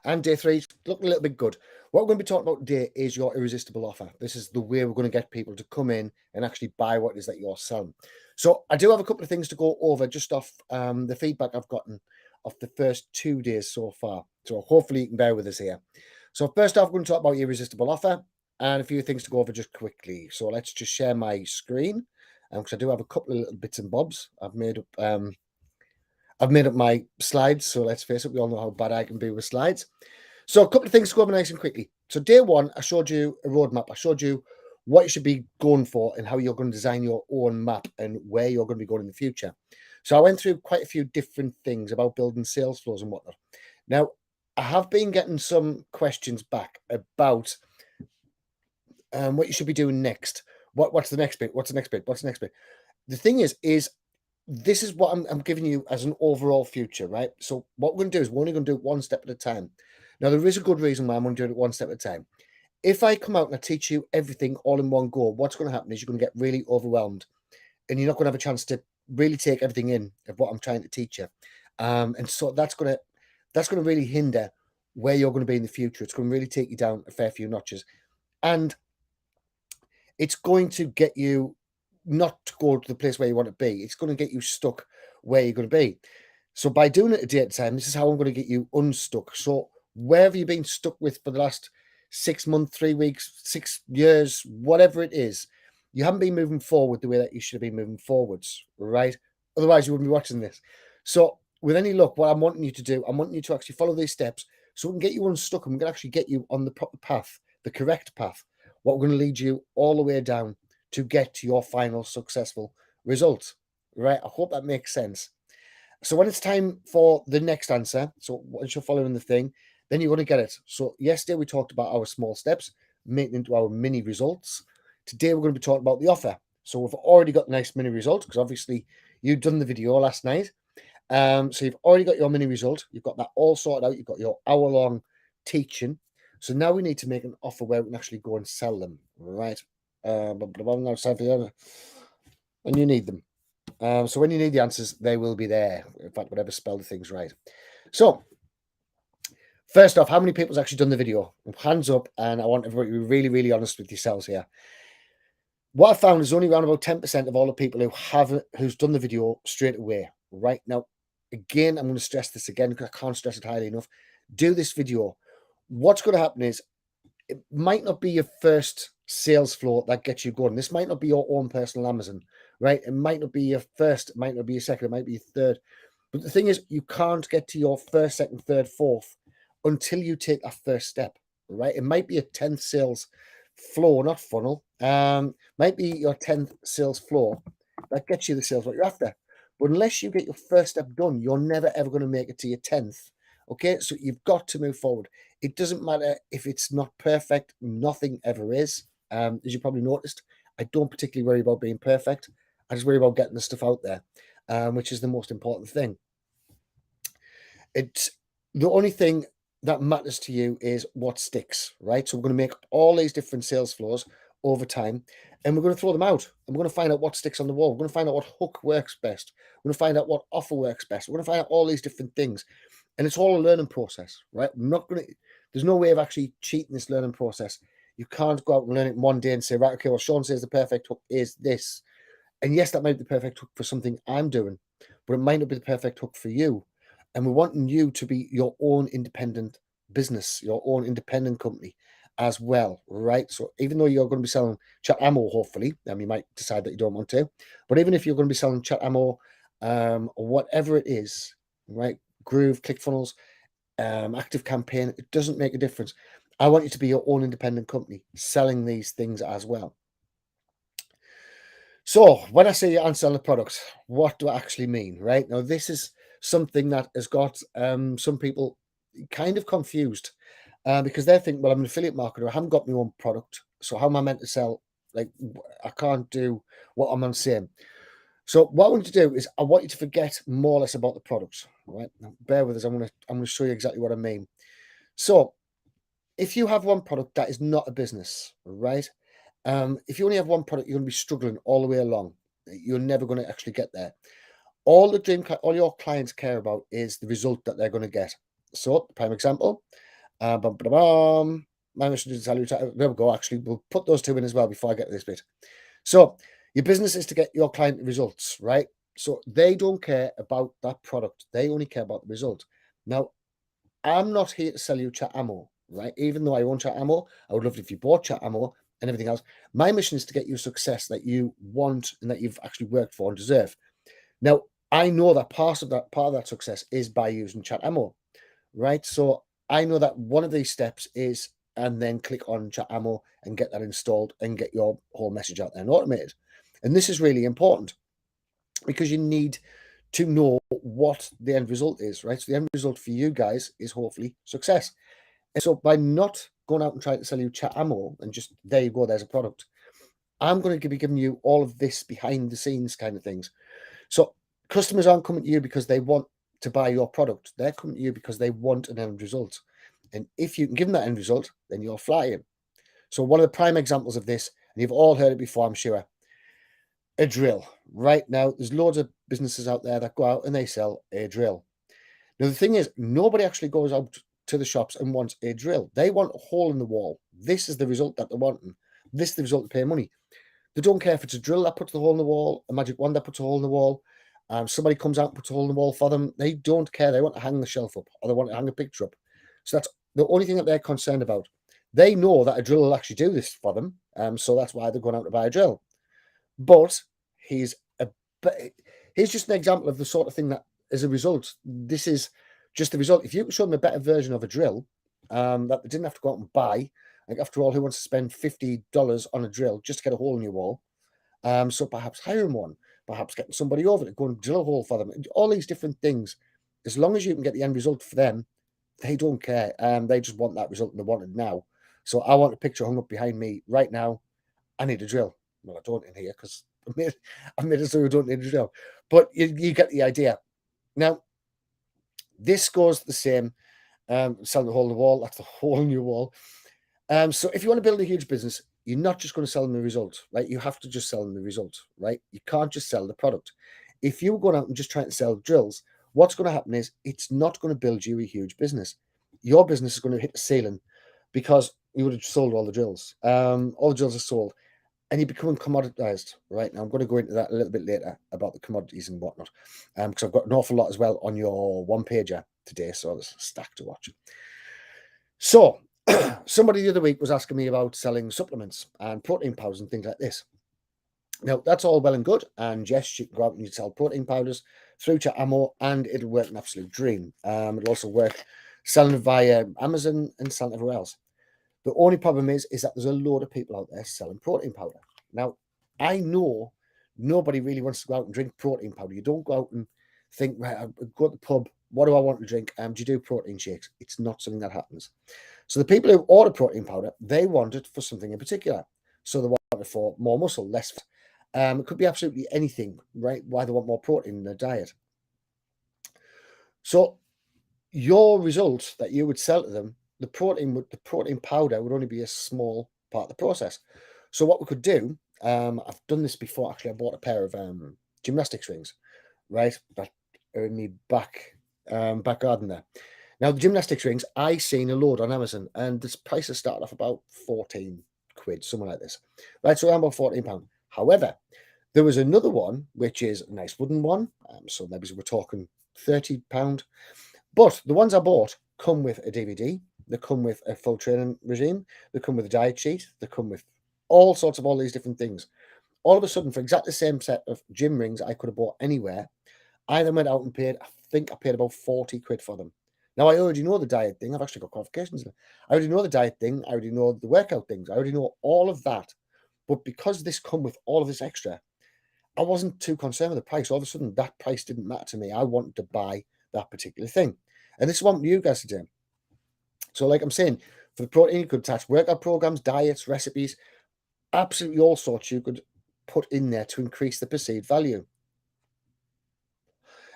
And day 3 is looking a little bit good. What we're going to be talking about today is your irresistible offer. This is the way we're going to get people to come in and actually buy what it is that you're selling. So I do have a couple of things to go over just off the feedback I've gotten of the first 2 days so far. So hopefully you can bear with us here. So first off, we're going to talk about your irresistible offer and a few things to go over just quickly. So let's just share my screen because I do have a couple of little bits and bobs I've made up. I've made up my slides, so let's face it, we all know how bad I can be with slides. So a couple of things to go over nice and quickly. So day 1, I showed you a roadmap. I showed you what you should be going for and how you're going to design your own map and where you're going to be going in the future. So I went through quite a few different things about building sales flows and whatnot. Now, I have been getting some questions back about what you should be doing next. What's the next bit? What's the next bit? What's the next bit? The thing is this is what I'm giving you as an overall future, right? So what we're going to do is we're only going to do it one step at a time. Now, there is a good reason why I'm going to do it one step at a time. If I come out and I teach you everything all in one go, what's going to happen is you're going to get really overwhelmed and you're not going to have a chance to really take everything in of what I'm trying to teach you. And so that's going to really hinder where you're going to be in the future. It's going to really take you down a fair few notches. And it's going to get you not to go to the place where you want to be. It's going to get you stuck where you're going to be. So by doing it a day at a time, this is how I'm going to get you unstuck. So wherever you've been stuck with for the last 6 months, 3 weeks, 6 years, whatever it is, you haven't been moving forward the way that you should have been moving forwards, right? Otherwise, you wouldn't be watching this. So with any luck, what I'm wanting you to do, I'm wanting you to actually follow these steps so we can get you unstuck and we can actually get you on the proper path, the correct path. What we're going to lead you all the way down to get to your final successful result, right? I hope that makes sense. So when it's time for the next answer, so once you're following the thing, then you're going to get it. So yesterday we talked about our small steps, making into our mini results. Today we're going to be talking about the offer. So we've already got the nice mini result because obviously you've done the video last night. So you've already got your mini result. You've got that all sorted out. You've got your hour-long teaching. So now we need to make an offer where we can actually go and sell them, right? And you need them. So when you need the answers, they will be there. In fact, whatever spell the things right. So first off, how many people's actually done the video? Hands up, and I want everybody to be really, really honest with yourselves here. What I found is only around about 10% of all the people who's done the video straight away. Right now, again, I'm going to stress this again because I can't stress it highly enough. Do this video. What's going to happen is it might not be your first sales flow that gets you going. This might not be your own personal Amazon, right? It might not be your first, it might not be your second, it might be your third. But the thing is, you can't get to your first, second, third, fourth until you take that first step, right? It might be a 10th sales flow, not funnel. Might be your 10th sales flow that gets you the sales what you're after. But unless you get your first step done, you're never ever going to make it to your 10th. Okay, so you've got to move forward. It doesn't matter if it's not perfect. Nothing ever is. As you probably noticed, I don't particularly worry about being perfect. I just worry about getting the stuff out there, which is the most important thing. It's the only thing that matters to you is what sticks, right? So we're going to make all these different sales flows over time, and we're going to throw them out, and we're going to find out what sticks on the wall. We're going to find out what hook works best. We're going to find out what offer works best. We're going to find out all these different things. And it's all a learning process, right? There's no way of actually cheating this learning process. You can't go out and learn it in one day and say, right, okay, well, Sean says the perfect hook is this. And yes, that might be the perfect hook for something I'm doing, but it might not be the perfect hook for you. And we're wanting you to be your own independent business, your own independent company as well, right? So even though you're going to be selling chat ammo, hopefully, you might decide that you don't want to, but even if you're going to be selling chat ammo or whatever it is, right? Groove, ClickFunnels, Active Campaign, it doesn't make a difference. I want you to be your own independent company selling these things as well. So when I say I'm selling a product, what do I actually mean, right? Now, this is something that has got some people kind of confused because they think, well, I'm an affiliate marketer. I haven't got my own product. So how am I meant to sell? Like, I can't do what I'm saying. So what I want you to do is I want you to forget more or less about the products, right? Now, bear with us. I'm going to show you exactly what I mean. So if you have one product that is not a business, right? If you only have one product, you're going to be struggling all the way along. You're never going to actually get there. All your clients care about is the result that they're going to get. So, prime example, My mission is to tell you. There we go. Actually, we'll put those two in as well before I get to this bit. So, your business is to get your client results, right? So they don't care about that product. They only care about the result. Now, I'm not here to sell you chat ammo, right? Even though I own chat ammo, I would love it if you bought chat ammo and everything else. My mission is to get you success that you want and that you've actually worked for and deserve. Now, I know that part of that success is by using chat ammo, right? So I know that one of these steps is, and then click on chat ammo and get that installed and get your whole message out there and automated. And this is really important because you need to know what the end result is, right? So the end result for you guys is hopefully success. And so by not going out and trying to sell you chat ammo and just there you go, there's a product, I'm going to be giving you all of this behind the scenes kind of things. So customers aren't coming to you because they want to buy your product. They're coming to you because they want an end result. And if you can give them that end result, then you're flying. So one of the prime examples of this, and you've all heard it before, I'm sure, a drill. Right now, there's loads of businesses out there that go out and they sell a drill. Now, the thing is, nobody actually goes out to the shops and wants a drill. They want a hole in the wall. This is the result that they're wanting. This is the result they pay money. They don't care if it's a drill that puts the hole in the wall, a magic wand that puts a hole in the wall. Somebody comes out and puts a hole in the wall for them. They don't care. They want to hang the shelf up or they want to hang a picture up. So that's the only thing that they're concerned about. They know that a drill will actually do this for them. So that's why they're going out to buy a drill. But he's a here's just an example of the sort of thing that, as a result, this is just the result. If you could show them a better version of a drill that they didn't have to go out and buy, like after all, who wants to spend $50 on a drill just to get a hole in your wall? So perhaps hiring one, perhaps getting somebody over to go and drill a hole for them, all these different things. As long as you can get the end result for them, they don't care. They just want that result and they want it now. So I want a picture hung up behind me right now. I need a drill. Well, I don't in here because I made it so we don't need a drill. But you get the idea. Now, this goes the same. Selling the hole in the wall, that's the hole in your wall. So if you want to build a huge business, you're not just going to sell them the result, right? You have to just sell them the result, right? You can't just sell the product. If you're going out and just trying to sell drills, what's going to happen is it's not going to build you a huge business. Your business is going to hit the ceiling because you would have sold all the drills. All the drills are sold and you're becoming commoditized, right? Now, I'm going to go into that a little bit later about the commodities and whatnot, because I've got an awful lot as well on your one-pager today, so there's a stack to watch. So, somebody the other week was asking me about selling supplements and protein powders and things like this. Now, that's all well and good, and yes, you can go out and you sell protein powders through Chat Ammo, and it'll work an absolute dream. It'll also work selling it via Amazon and selling everywhere else. The only problem is that there's a load of people out there selling protein powder. Now, I know nobody really wants to go out and drink protein powder. You don't go out and think, right, I'll go to the pub. What do I want to drink? Do you do protein shakes? It's not something that happens. So the people who order protein powder, they want it for something in particular. So they want it for more muscle, less fat. It could be absolutely anything, right? Why they want more protein in their diet. So your result that you would sell to them, the protein powder would only be a small part of the process. So what we could do, I've done this before. Actually, I bought a pair of gymnastics rings, right? That are in me back garden there. Now the gymnastics rings, I seen a load on Amazon, and this prices started off about 14 quid, something like this, right? So around about £14. However, there was another one which is a nice wooden one, so maybe we're talking £30. But the ones I bought come with a DVD, they come with a full training regime, they come with a diet sheet, they come with all sorts of all these different things. All of a sudden, for exactly the same set of gym rings I could have bought anywhere, I then went out and paid, I think I paid about 40 quid for them. Now, I already know the diet thing. I've actually got qualifications. I already know the diet thing. I already know the workout things. I already know all of that. But because this come with all of this extra, I wasn't too concerned with the price. All of a sudden, that price didn't matter to me. I wanted to buy that particular thing. And this is what you guys to do. So like I'm saying, for the protein, you could attach workout programs, diets, recipes, absolutely all sorts you could put in there to increase the perceived value.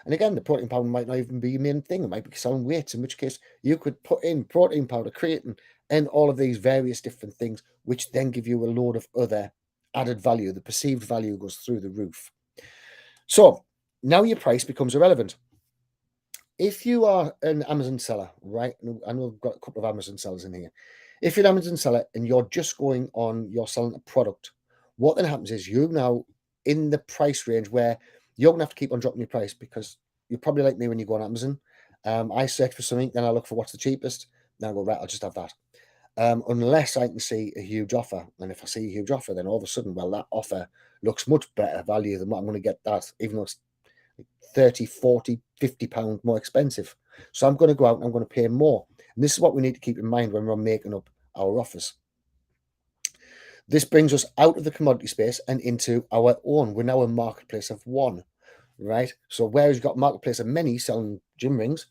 And again, the protein powder might not even be your main thing. It might be selling weights, in which case you could put in protein powder, creatine, and all of these various different things, which then give you a load of other added value. The perceived value goes through the roof. So now your price becomes irrelevant. if you are an Amazon seller, right? I know we've got a couple of Amazon sellers in here. If you're an Amazon seller and you're just going on, you're selling a product, what then happens is you're now in the price range where you're gonna have to keep on dropping your price because you're probably like me when you go on Amazon. I search for something, then I look for what's the cheapest. Then I go, right, I'll just have that. Unless I can see a huge offer. And if I see a huge offer, then all of a sudden, well, that offer looks much better value than what I'm going to get that, even though it's 30, 40, 50 pounds more expensive. So I'm going to go out and I'm going to pay more. And this is what we need to keep in mind when we're making up our offers. This brings us out of the commodity space and into our own. We're now a marketplace of one, right? So whereas you've got a marketplace of many selling gym rings,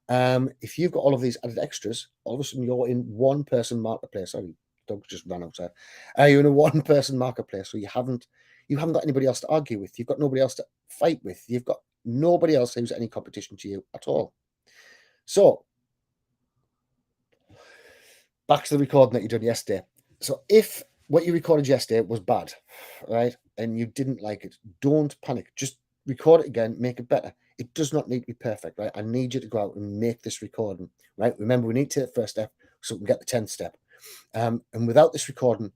if you've got all of these added extras, all of a sudden you're in one person marketplace. Sorry, dog just ran outside. You're in a one person marketplace, so you haven't got anybody else to argue with. You've got nobody else to fight with. You've got nobody else who's any competition to you at all. So back to the recording that you done yesterday. So if what you recorded yesterday was bad, right, and you didn't like it, don't panic. Just record it again, make it better. It does not need to be perfect, right? I need you to go out and make this recording, right? Remember, we need to take the first step so we can get the 10th step. And without this recording,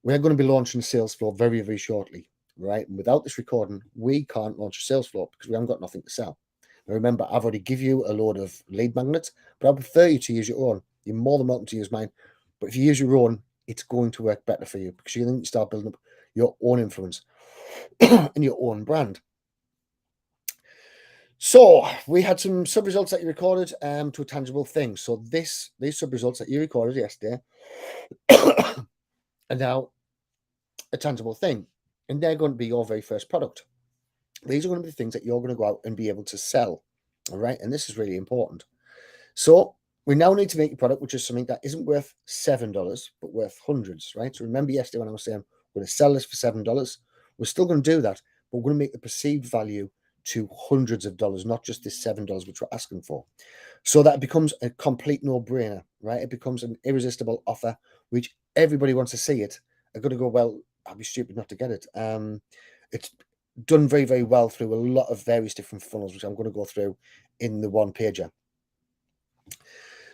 we're going to be launching a sales floor very, very shortly, right? And without this recording, we can't launch a sales floor because we haven't got nothing to sell. Now, remember, I've already give you a load of lead magnets, but I prefer you to use your own. You're more than welcome to use mine. But if you use your own, it's going to work better for you because you need to start building up your own influence and your own brand. So we had some sub results that you recorded to a tangible thing. So these sub results that you recorded yesterday are now a tangible thing, and they're going to be your very first product. These are going to be the things that you're going to go out and be able to sell. All right, and this is really important. So we now need to make a product which is something that isn't worth $7, but worth hundreds, right? So remember yesterday when I was saying we're going to sell this for $7, we're still going to do that, but we're going to make the perceived value to hundreds of dollars, not just this $7 which we're asking for. So that becomes a complete no-brainer, right? It becomes an irresistible offer, which everybody wants to see it. They're going to go, well, I'd be stupid not to get it. It's done very, very well through a lot of various different funnels, which I'm going to go through in the one pager.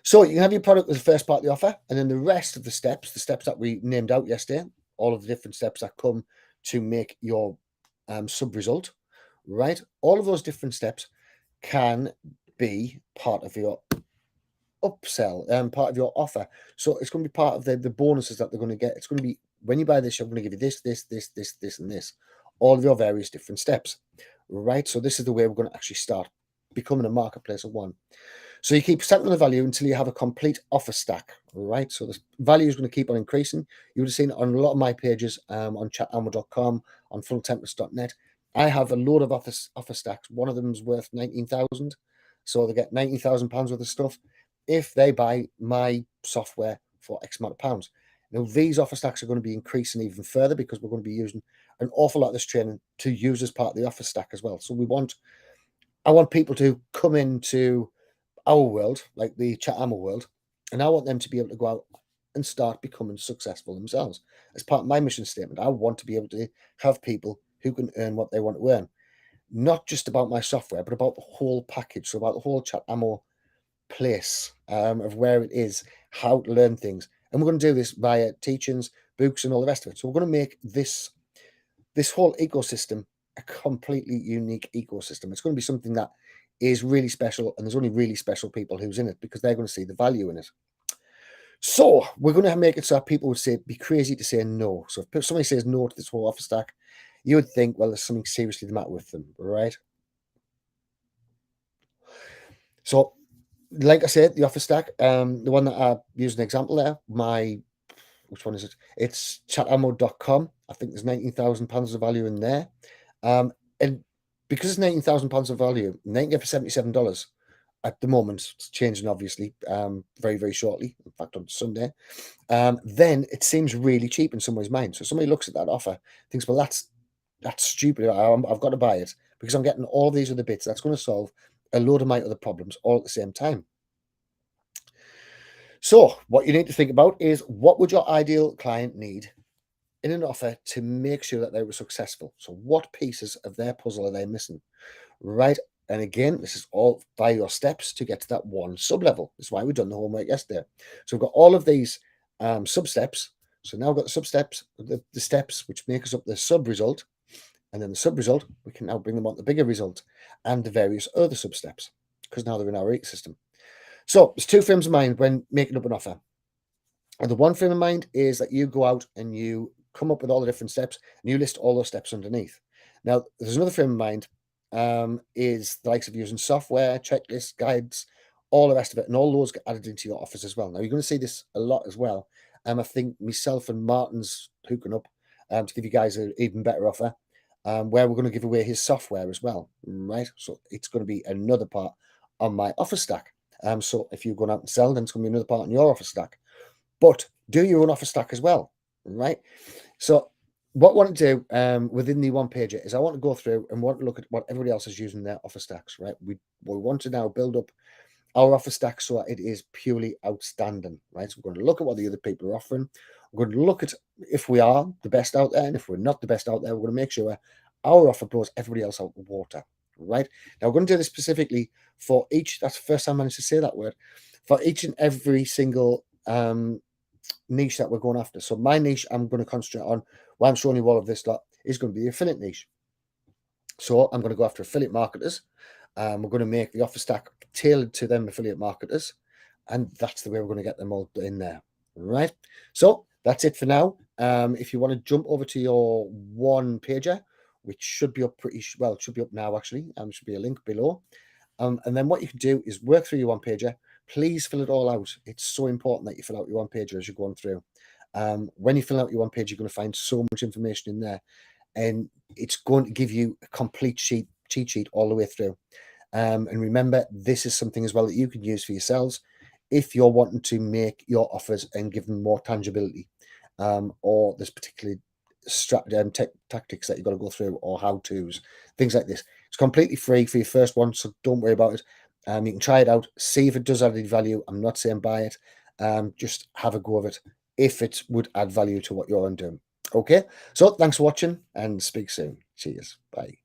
So you can have your product as the first part of the offer, and then the rest of the steps that we named out yesterday, all of the different steps that come to make your sub result, right? All of those different steps can be part of your upsell, part of your offer. So it's going to be part of the bonuses that they're going to get. It's going to be, when you buy this, I'm going to give you this, and this, all of your various different steps, right? So this is the way we're going to actually start becoming a marketplace of one. So you keep stacking the value until you have a complete offer stack, right? So the value is going to keep on increasing. You would have seen it on a lot of my pages on chatammo.com, on funneltemplates.net. I have a load of offer stacks. One of them is worth 19,000. So they get 19,000 pounds worth of stuff if they buy my software for X amount of pounds. Now, these offer stacks are going to be increasing even further because we're going to be using an awful lot of this training to use as part of the offer stack as well. So I want people to come into our world, like the Chatammo world, and I want them to be able to go out and start becoming successful themselves. As part of my mission statement, I want to be able to have people who can earn what they want to earn. Not just about my software, but about the whole package. So about the whole Chatammo place of where it is, how to learn things. And we're going to do this via teachings, books, and all the rest of it. So we're going to make this whole ecosystem a completely unique ecosystem. It's going to be something that is really special, and there's only really special people who's in it because they're going to see the value in it. So we're going to make it so that people would say, be crazy to say no. So if somebody says no to this whole offer stack, you would think, well, there's something seriously the matter with them, right? So, like I said, the offer stack, the one that I used an example there, which one is it? It's chatammo.com. I think there's 19,000 pounds of value in there. And because it's 19,000 pounds of value, 90 for $77 at the moment, it's changing obviously very, very shortly. In fact, on Sunday, then it seems really cheap in somebody's mind. So somebody looks at that offer, thinks, well, that's stupid. I've got to buy it because I'm getting all these other bits. That's going to solve a load of my other problems all at the same time. So what you need to think about is, what would your ideal client need in an offer to make sure that they were successful? So what pieces of their puzzle are they missing? Right? And again, this is all by your steps to get to that one sub-level. That's why we've done the homework yesterday. So we've got all of these sub-steps. So now we've got the sub-steps, the steps which make us up the sub-result. And then the sub-result, we can now bring them on the bigger result and the various other sub-steps, because now they're in our ecosystem. So there's two frames of mind when making up an offer. And the one frame of mind is that you go out and you come up with all the different steps and you list all those steps underneath. Now, there's another frame of mind, is the likes of using software, checklists, guides, all the rest of it, and all those get added into your offers as well. Now, you're going to see this a lot as well. I think myself and Martin's hooking up to give you guys an even better offer, where we're going to give away his software as well, right? So it's going to be another part on my offer stack. So if you're going out and sell, then it's going to be another part on your offer stack. But do your own offer stack as well, right? So what I want to do within the one pager is I want to go through and want to look at what everybody else is using their offer stacks, right? We want to now build up our offer stack so it is purely outstanding, right? So we're going to look at what the other people are offering. We're going to look at if we are the best out there, and if we're not the best out there, we're going to make sure our offer blows everybody else out the water, right? Now we're going to do this specifically for each. That's the first time I managed to say that word. For each and every single niche that we're going after. So my niche I'm going to concentrate on, while I'm showing you all of this lot, is going to be the affiliate niche. So I'm going to go after affiliate marketers. We're going to make the offer stack tailored to them affiliate marketers, and that's the way we're going to get them all in there, right? So that's it for now. If you want to jump over to your one pager, which should be up pretty well, it should be up now actually. Should be a link below. And then what you can do is work through your one pager. Please fill it all out. It's so important that you fill out your one pager as you're going through. When you fill out your one page, you're going to find so much information in there, and it's going to give you a complete cheat sheet all the way through. And remember, this is something as well that you can use for yourselves if you're wanting to make your offers and give them more tangibility, or there's particularly tactics that you've got to go through, or how-tos, things like this. It's completely free for your first one, so don't worry about it. You can try it out, see if it does add any value. I'm not saying buy it. Just have a go of it if it would add value to what you're doing. Okay, so thanks for watching and speak soon. Cheers. Bye.